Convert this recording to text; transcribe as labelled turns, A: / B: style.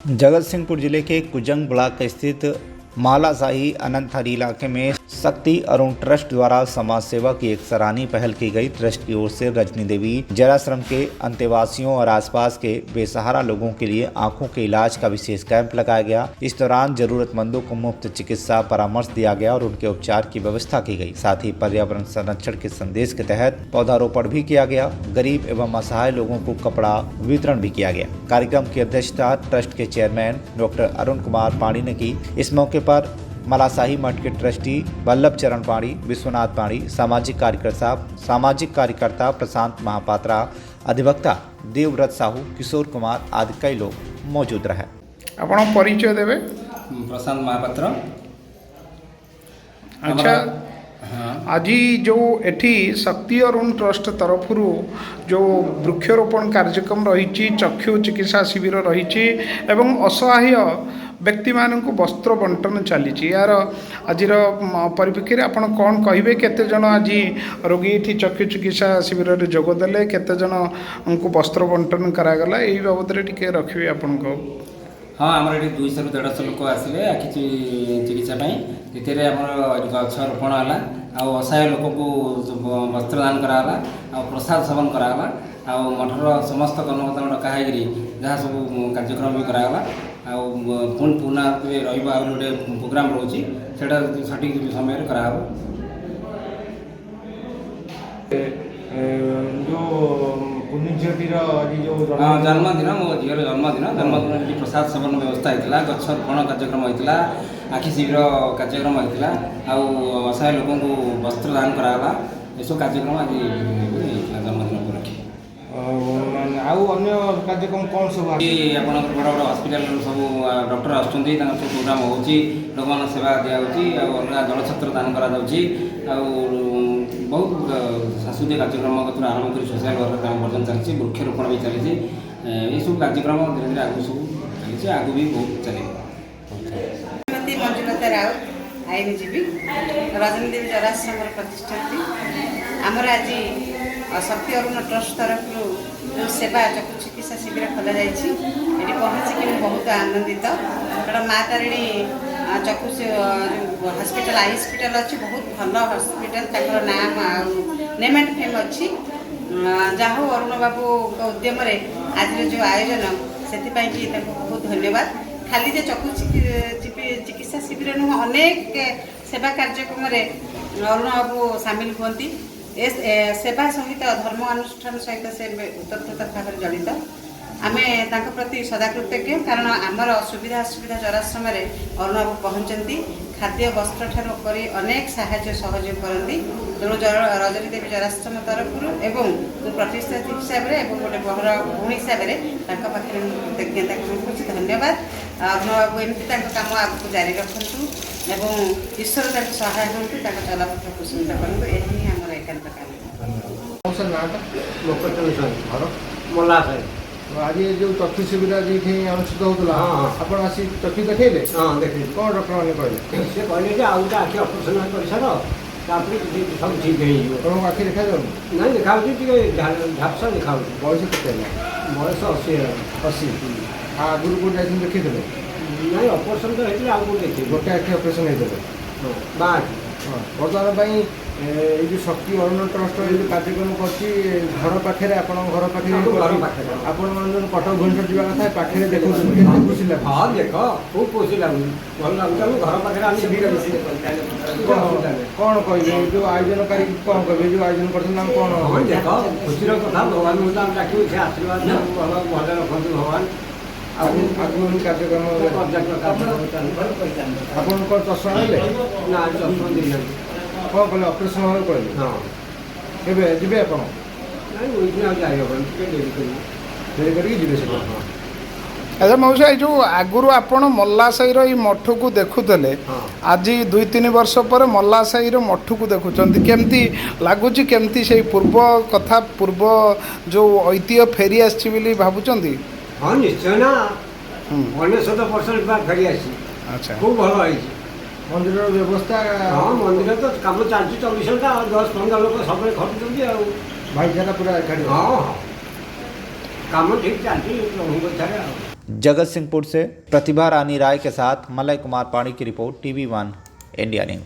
A: जगत सिंहपुर जिले के कुजंग ब्लॉक स्थित मालाशाही अनंतहरी इलाके में शक्ति अरुण ट्रस्ट द्वारा समाज सेवा की एक सराहनीय पहल की गई। ट्रस्ट की ओर से रजनी देवी जराश्रम के अंतेवासियों और आसपास के बेसहारा लोगों के लिए आंखों के इलाज का विशेष कैंप लगाया गया। इस दौरान जरूरतमंदों को मुफ्त चिकित्सा परामर्श दिया गया और उनके उपचार की व्यवस्था की गई। साथ ही पर्यावरण संरक्षण के संदेश के तहत पौधारोपण भी किया गया। गरीब एवं असहाय लोगों को कपड़ा वितरण भी किया गया। कार्यक्रम की अध्यक्षता ट्रस्ट के चेयरमैन डॉक्टर अरुण कुमार पाणी ने की। इस मौके पर मलाशाही मठ के ट्रस्टी वल्लभ चरण पाणी, विश्वनाथ पाणी, सामाजिक कार्यकर्ता प्रशांत महापात्रा, अधिवक्ता देवव्रत साहू, किशोर कुमार आदि कई लोग मौजूद रहे।
B: आपण परिचय देवे?
C: प्रशांत महापात्र।
B: अच्छा, आज जो एठी शक्ति अरुण ट्रस्ट तरफ जो वृक्षरोपण कार्यक्रम रही, चक्षु चिकित्सा शिविर रही एवं असहाय व्यक्ति मानक वस्त्र बंटन चली यार आज परिप्रेक्षी आप कौन कहे केते जन आज रोगी ये चक्षु चिकित्सा शिविर में जोगदे केते जन को वस्त्र बंटन करागला यही बाबद टे रखिए आपण को?
C: हाँ, आम ये 200 ରୁ 150 लोक आसिले आखि चिकित्सा ये आम गछ रोपण है असहाय लोक को वस्त्रदान कराला प्रसाद सेवन कराला मठर समस्त कर्मकर्ता डकाई जहाँ सब कार्यक्रम भी कराला पुणी पुना रोटे प्रोग्राम रोचे सठिक समय करा जन्मदिन मो झीर जन्मदिन प्रसाद सेवन व्यवस्था होता गछ रोपण कार्यक्रम होता आखि शिविर कार्यक्रम होता असहाय लोक को वस्त्र दान कराला यह कार्यक्रम आज जन्मदिन उपलक्षे
B: कार्यक्रम कौन सब
C: आप बड़ बड़ हस्पिटाल सब डॉक्टर आसुँच प्रोग्राम हो लोक सेवा दिया अलग जलछत्र दान करा बहुत सांस्कृतिक कार्यक्रम आरंभ कर सोशल वर्क पर्यटन चलती वृक्षरोपण भी चली ये सब कार्यक्रम धीरे धीरे आगे सब चलती आगे भी बहुत चले।
D: मंजुलता राउत आईनजीवी रजनी देवी जराश्रम प्रतिष्ठात्री आमर आज शक्ति अरुण ट्रस्ट तरफ जो सेवा चक्षु चिकित्सा शिविर खोल जाइए पहुँचिक बहुत आनंदित कारण माँ तारिणी चक्षु हॉस्पिटल आई हॉस्पिटल अच्छी बहुत भल हॉस्पिटल नाम नेम एंड फेम अच्छी जहाँ अरुण बाबू उद्यम आज जो आयोजन से बहुत धन्यवाद। खाली जे चक्षु चिकित्सा शिविर नुह अनेक सेवा कार्यक्रम अरुण बाबू सामिल होती सेवा सहित धर्म अनुष्ठान सहित से उत्तरदायित्व भाव जड़ित आमे तांको प्रति सदा कृतज्ञ कारण आमर सुविधा असुविधा जराश्रम अरुण बाबू पहुँचती खाद्य वस्त्र ठार अनेक साहाय्य सहयोग करती तेणु रजनी देवी जराश्रम तरफ एवं प्रतिष्ठित हिसाब से गोटे बहर भूमि हिसाब से पाखे कृतज्ञता करुँ धन्यवाद। अरुण बाबू एमती काम आगे जारी रखु एवं ईश्वर सहाय हूँ चलापथ कुशमित करूँ यही आम एकांत
E: मलाशाही
B: आज जो चक्षु शिविर अनुष्ठित होता आप चक्षु देखले?
E: हाँ देखिए
B: कौन डॉक्टर मैंने कहले?
E: सी कहले कि आउ आखि ऑपरेशन कर सब ठीक हो
B: आखि देखा जाऊ
E: ना देखा झापसा देखा
B: बयस के
E: बयस 80
B: आगुरी को देखी थे
E: ना ऑपरेशन तो होती आउ देखिए
B: गोटे आखि ऑपरेशन होते
E: बात
B: बर्तमान जो शक्ति अरुण ट्रस्ट जो कार्यक्रम कर पाखे घर पाखे आपण मैंने कटक भुवनेश्वर जावा कथा पाखे देखो खुशी लगे?
E: हाँ देख खूब खुशी लगुच भल लगुच घर पाखे
B: कौन कहे जो आयोजनकारी कौन कहे जो आयोजन कर कौन
E: देख खुशी कथा भगवान को डाक से आशीर्वाद भल रखते भगवान
B: आगुरी कार्यक्रम आप चषमा है
E: ना चषमा दे
B: कौन कले ऑपरेशन हो कहले?
E: हाँ
B: केबे जिबे आप अच्छा मौसा जो आगुरी आपण मल्लाशाही मठ को देखुले आज 2-3 वर्ष पर मल्लाशाही मठ को देखुं केमती लगुच केमती से पूर्व कथा पूर्व जो ऐतिह्य फेरी आसी भावुं?
E: हाँ निश्चय ना 99% बार फेरी आसी।
B: अच्छा
E: खूब भल है
B: मंदिर व्यवस्था?
E: हाँ मंदिर तो कम चलती 24 घंटा 10-15 लोग सब खटुच्च
B: भाईचारा पूरा एकाठी?
E: हाँ कम ठीक चलती प्रभु कथा।
A: जगत सिंहपुर से प्रतिभा रानी राय के साथ मलय कुमार पाणी की रिपोर्ट, TV1 इंडिया न्यूज।